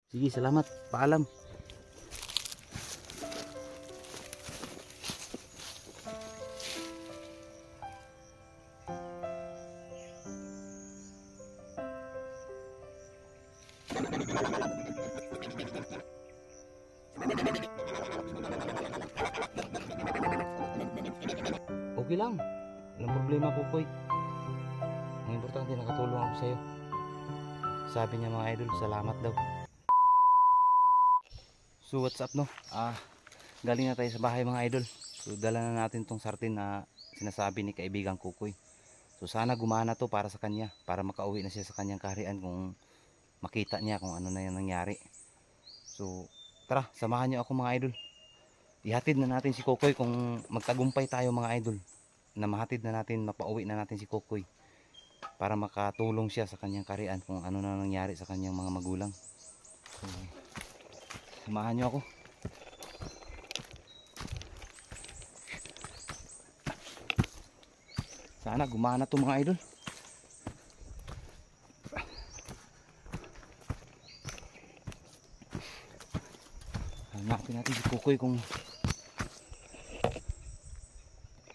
Sige, salamat. Paalam. Okay lang. Walang problema, Kukoy. Ang importante, nakatulong ako sa'yo. Sabi niya mga idol, salamat daw. So what's up, no? Galing na tayo sa bahay mga idol. So dala na natin tong sartin na sinasabi ni kaibigang Kukoy. So sana gumana to para sa kanya, para makauwi na siya sa kanyang kaharian kung makita niya kung ano na yung nangyari. So tara, samahan niyo ako mga idol. Ihatid na natin si Kukoy kung magtagumpay tayo mga idol, na mahatid na natin, mapauwi na natin si Kukoy para makatulong siya sa kanyang kaharian kung ano na nangyari sa kanyang mga magulang. So, samahan niyo ako. Sana gumana to mga idol. Hanapin natin si Kukoy kung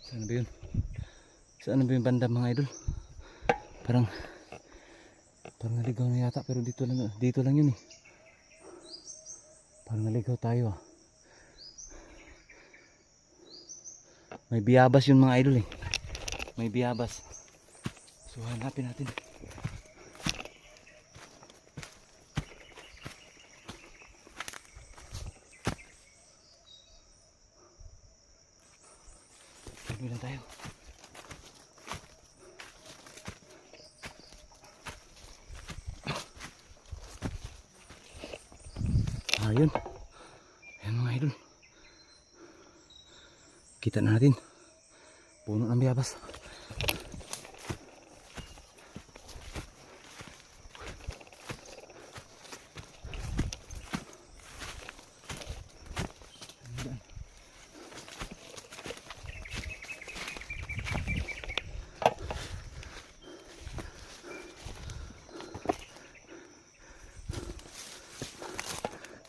saan ba yun? Saan ba yung banda mga idol? Parang naligaw na yata, pero dito lang yun eh. Parang naligaw tayo ah. May biyabas yun mga idol eh. May biyabas. So hanapin natin. Tabi lang tayo. Ayun. Ayan mga idol. Kita na natin. Puno ng biyabas.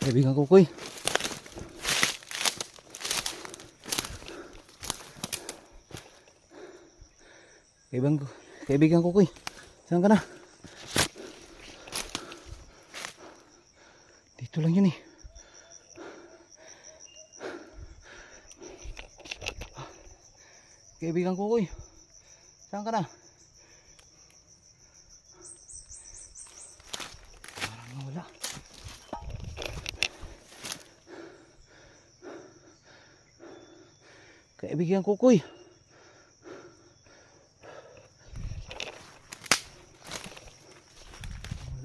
Kaibigan Kukoy. Kaibigan Kukoy. Saan ka na? Dito lang yun eh. Kaibigan Kukoy. Saan ka na? Parang nawala. Kaibigan Kukoy.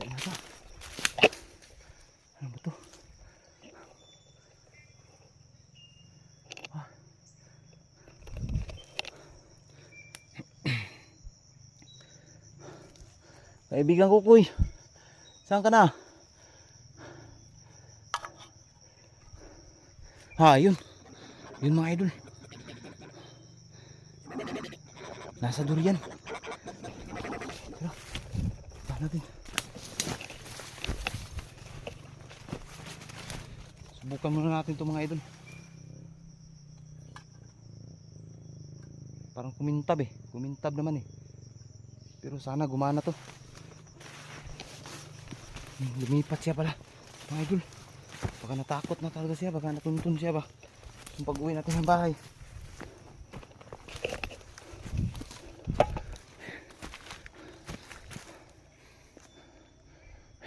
Wala yata. Ano ba to? Kaibigan Kukoy. Saan ka na? Yun. Yun mga idol. Nasa durian. Pero, paano natin? Subukan muna natin ito mga idol. Parang kumintab eh. Kumintab naman eh. Pero sana gumana to. Lumipat siya pala mga idol. Baka natakot na talaga siya. Baka natuntun siya ba yung pag-uwi natin ng bahay.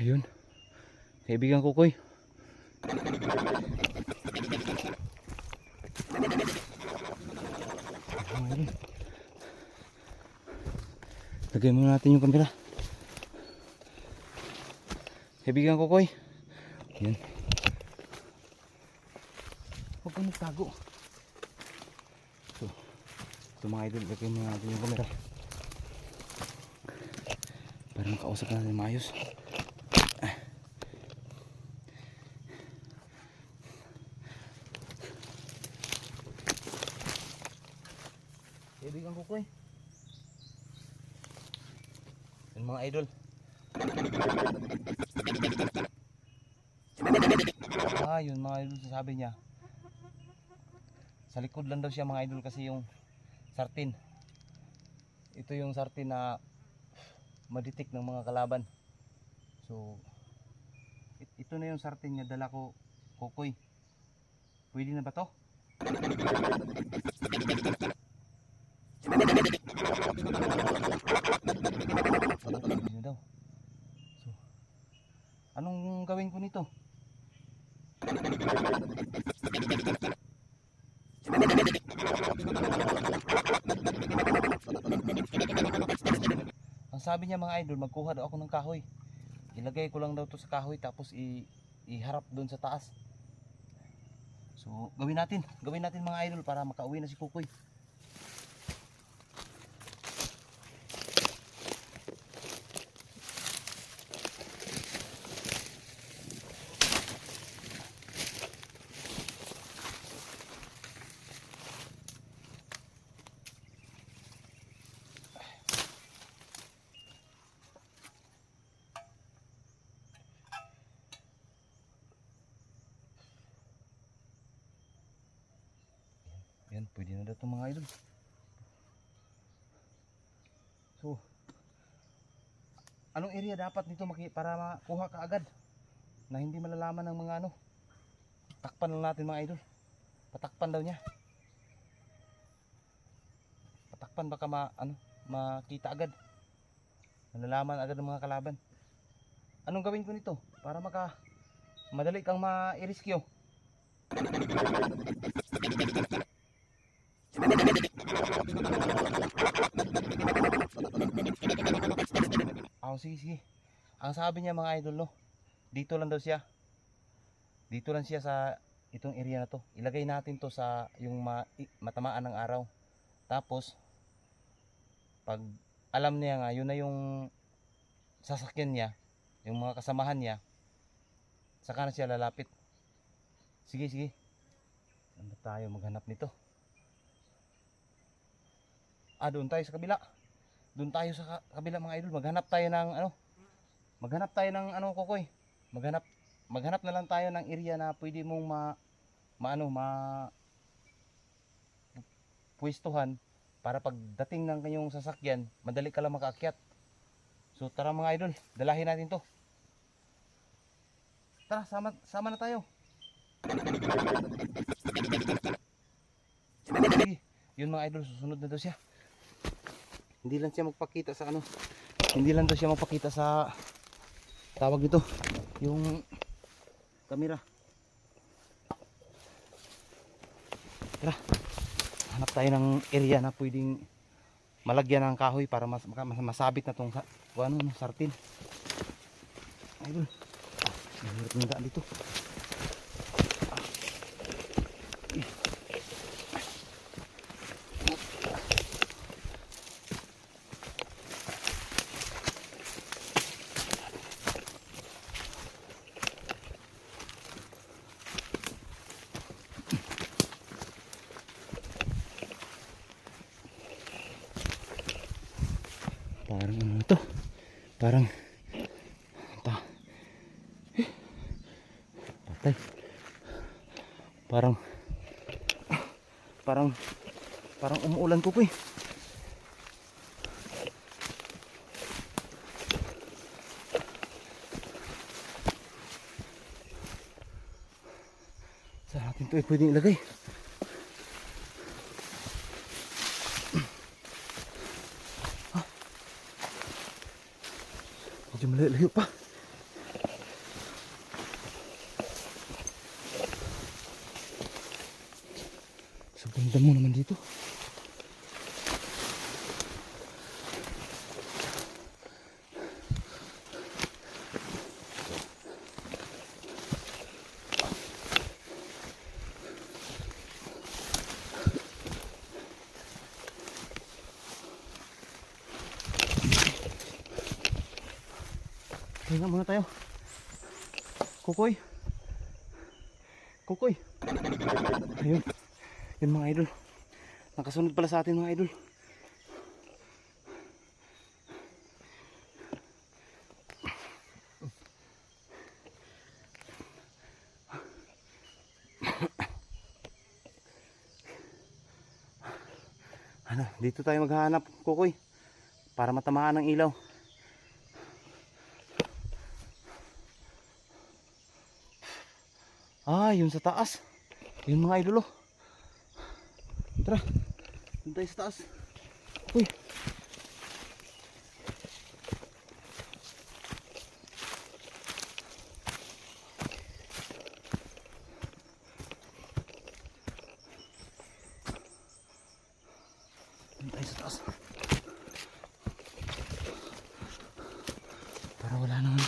Ayun, kaibigan Kukoy. Lagay muna natin yung kamera. Kaibigan Kukoy. Ayun. Huwag kang nagtago. Ito mga idol, lagay muna natin yung kamera para makausap natin maayos. Kaibigan Kukoy. Yung mga idol. Yun mga idol, sabi niya. Sa likod lang daw siya mga idol kasi yung sartin. Ito yung sartin na maditik ng mga kalaban. So, ito na yung sartin niya dala ko, Kukoy. Pwede na ba to? Pwede na daw. So, anong gawin ko nito? Ang sabi niya mga idol, magkuha daw ako ng kahoy. Ilagay ko lang daw to sa kahoy tapos iharap doon sa taas. So gawin natin mga idol para makauwi na si Kukoy. Yan, pwede na daw ito mga idol. So, anong area dapat nito para makuha ka agad na hindi malalaman ng mga ano? Takpan lang natin mga idol. Patakpan daw niya. Patakpan baka makita agad. Malalaman agad ng mga kalaban. Anong gawin ko nito para madali kang ma-rescue? Sige. Ang sabi niya mga idol, no, dito lang daw siya. Dito lang siya sa itong area na to. Ilagay natin to sa yung matamaan ng araw. Tapos pag alam niya nga yun na yung sasakyan niya, yung mga kasamahan niya, saka na siya lalapit. Sige. Ano tayo maghanap nito? Doon tayo sa kabila. Doon tayo sa kabila mga idol. Maghanap tayo ng Kukoy. Maghanap na lang tayo ng area na pwede mong pwestuhan para pagdating ng kanyang sasakyan, madali ka lang makaakyat. So tara mga idol, dalahin natin to. Tara, sama na tayo. Sige, yun mga idol, susunod na daw siya. Hindi lang siya magpakita sa tawag nito, yung camera. Tara, hanap tayo ng area na pwedeng malagyan ng kahoy para masabit na tong sartin. Idol, mahirap ng daan dito. Parang ano to? Parang patay. Parang umuulan Kukoy. Saan natin ito pwedeng ilagay? Medyo malayo pa. Sobrang damo naman dito. Hinga muna tayo. Kukoy. Ayun. Yun mga idol. Nakasunod pala sa atin mga idol. Ano, dito tayo maghahanap, Kukoy, para matamaan ng ilaw. Yun sa taas. Yun mga idol, oh. Tara, dun tayo sa taas. Uy. Dun tayo sa taas. Para wala nang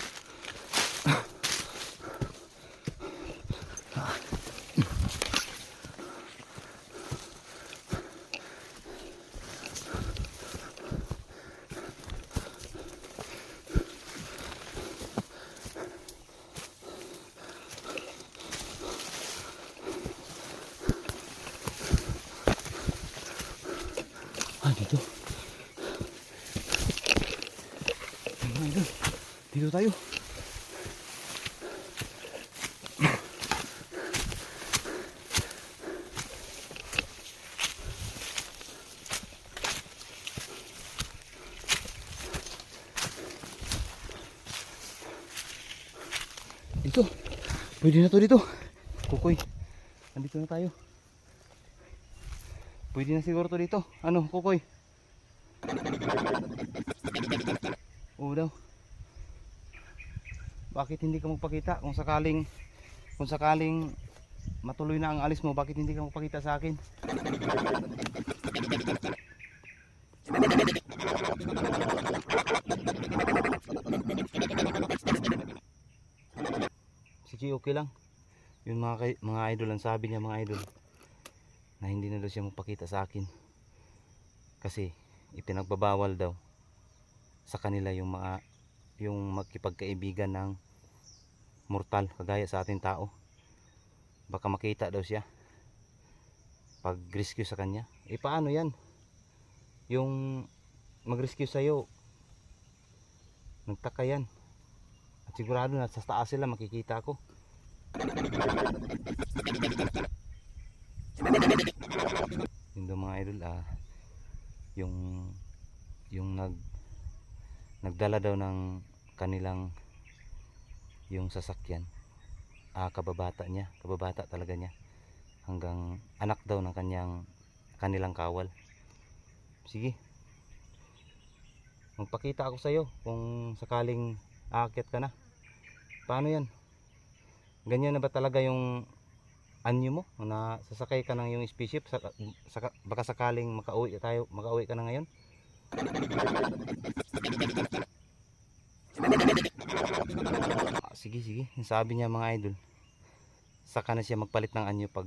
dito. Dito tayo. Dito. Pwede na to dito. Kukoy. Nandito na tayo. Pwede na siguro to dito. Ano, Kukoy? Oo daw. Bakit hindi ka magpakita kung sakaling matuloy na ang alis mo, bakit hindi ka magpakita sa akin? Sige, okay lang. Yun mga idol, ang sabi niya mga idol, na hindi na daw siya magpakita sa akin kasi ipinagbabawal daw sa kanila yung magkipagkaibigan ng mortal kagaya sa ating tao. Baka makita daw siya pag rescue sa kanya. Paano yan? Yung mag-rescue sa'yo, nagtaka yan, at sigurado na sa taas sila makikita ako. Yun daw mga idol, yung nagdala daw ng kanilang yung sasakyan, kababata talaga niya, hanggang anak daw ng kanilang kawal. Sige, magpakita ako sa iyo kung sakaling aakyat ka na. Paano yan? Ganyan na ba talaga yung anyo mo na sasakay ka ng yung spaceship? Baka sakaling makauwi ka na ngayon. Sige, sabi niya mga idol, saka na siya magpalit ng anyo pag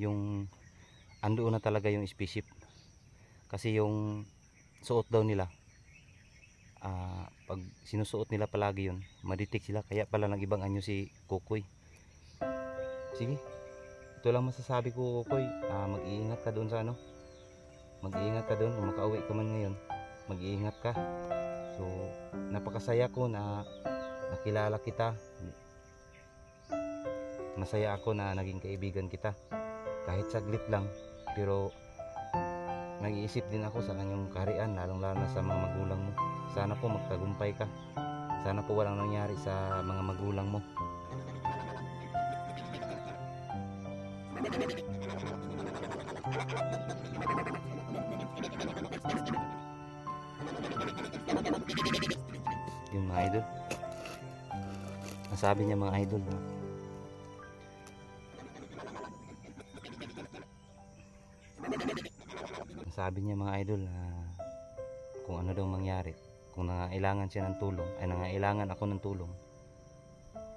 yung andoon na talaga yung spaceship. Kasi yung suot daw nila, pag sinusuot nila palagi yun, madetect sila, kaya pala ng ibang anyo si Kukoy. Sige, ito lang masasabi ko, Kukoy. Mag-iingat ka doon sa mag-iingat ka doon. Kung makauwi ka man ngayon, mag-iingat ka. So napakasaya ko na nakilala kita. Masaya ako na naging kaibigan kita kahit saglit lang, pero nag-iisip din ako sa kanyang kaharian, lalong lalo na sa mga magulang mo. Sana po magtagumpay ka. Sana po walang nangyari sa mga magulang mo. Yung mga idol, ang sabi niya mga idol, ang sabi niya mga idol, kung ano daw mangyari, kung nangailangan siya ng tulong, ay nangailangan ako ng tulong,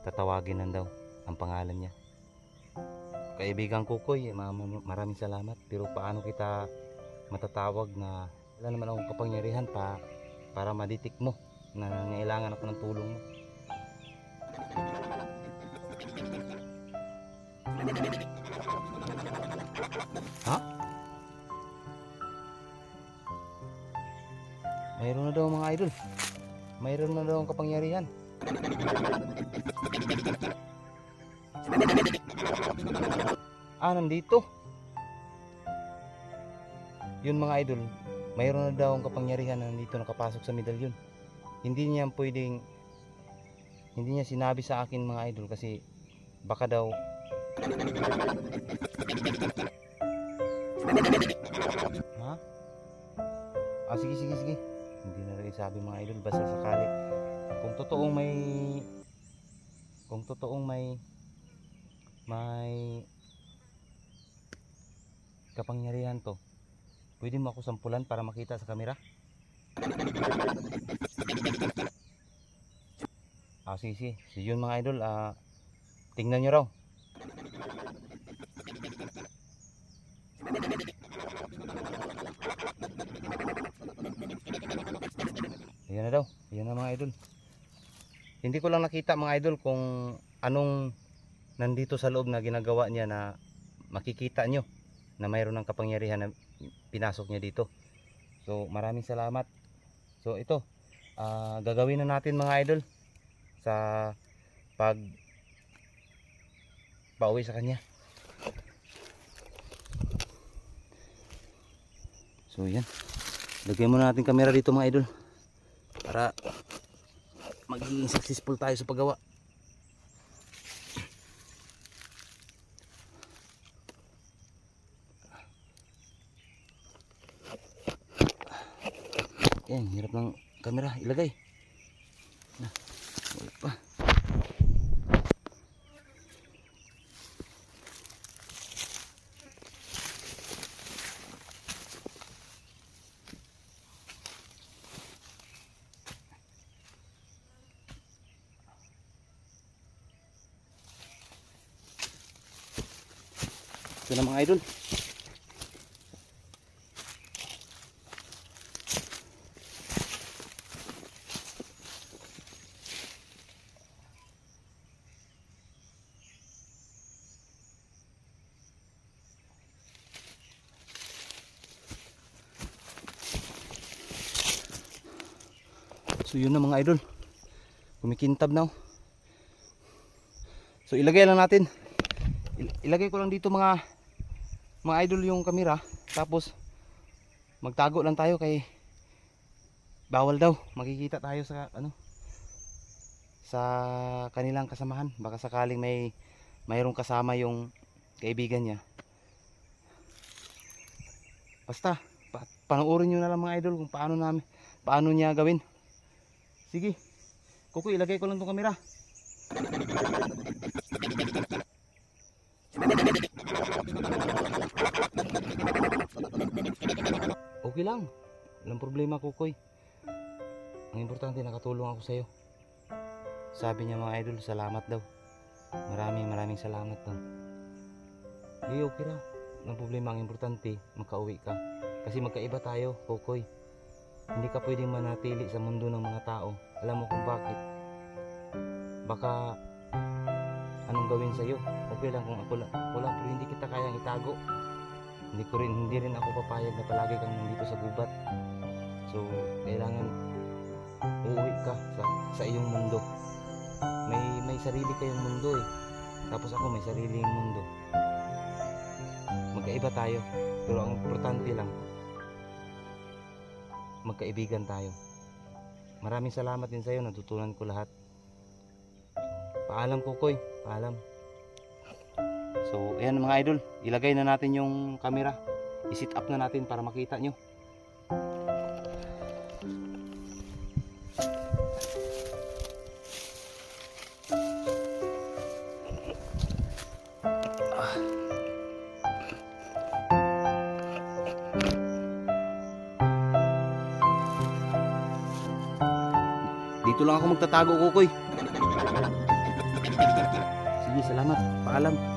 tatawagin lang daw ang pangalan niya. Kaibigan Kukoy, maraming salamat, pero paano kita matatawag na wala naman akong kapangyarihan para maditik mo na nangailangan ako ng tulong mo? Ha? Mayroon na daw mga idol, mayroon na daw ang kapangyarihan. Nandito. yun mga idol, mayroon na daw ang kapangyarihan na nandito nakapasok sa medalyon. Hindi niya sinabi sa akin mga idol kasi baka daw ha? Sige. Hindi na rin sabi mga idol, basta sakali kung totoong may kapangyarihan to, pwede mo ako sampulan para makita sa camera. Sige. So yun mga idol, tingnan nyo raw. Ayan na daw. Ayan na mga idol. Hindi ko lang nakita mga idol kung anong nandito sa loob na ginagawa niya na makikita nyo na mayroon ng kapangyarihan na pinasok niya dito. So maraming salamat. So ito, gagawin na natin mga idol sa pag pauwi sa kanya. So yan, lagyan muna natin camera dito mga idol para magiging successful tayo sa paggawa. Yan, hirap ng camera ilagay. Wala pa. Ito na mga idol. So yun na mga idol, kumikintab na. So ilagay lang natin, ilagay ko lang dito mga idol yung camera, tapos magtago lang tayo kay bawal daw makikita tayo sa sa kanilang kasamahan. Baka sakaling mayroong kasama yung kaibigan niya. Basta panoorin nyo na lang mga idol kung paano niya gawin. Sige, Kuko, ilagay ko lang itong camera. Okay lang, walang problema Kukoy. Ang importante nakatulong ako sa iyo. Sabi niya mga idol, salamat daw. Maraming salamat daw. Okay ra, walang problema. Ang importante makauwi ka. Kasi magkaiba tayo Kukoy. Hindi ka pwedeng manatili sa mundo ng mga tao. Alam mo kung bakit? Baka anong gawin sa iyo? Okay lang kung ako lang, pero hindi kita kayang itago. Hindi rin ako papayag na palagi kang nandito sa gubat. So kailangan uuwi ka sa iyong mundo. May sarili kayong mundo eh. Tapos ako may sariling mundo. Magkaiba tayo, pero ang importante lang magkaibigan tayo. Maraming salamat din sa iyo, natutunan ko lahat. Paalam Kukoy, paalam. So ayan mga idol, ilagay na natin yung camera. I-set up na natin para makita nyo. Dito lang ako magtatago Kukoy. Sige, salamat. Paalam.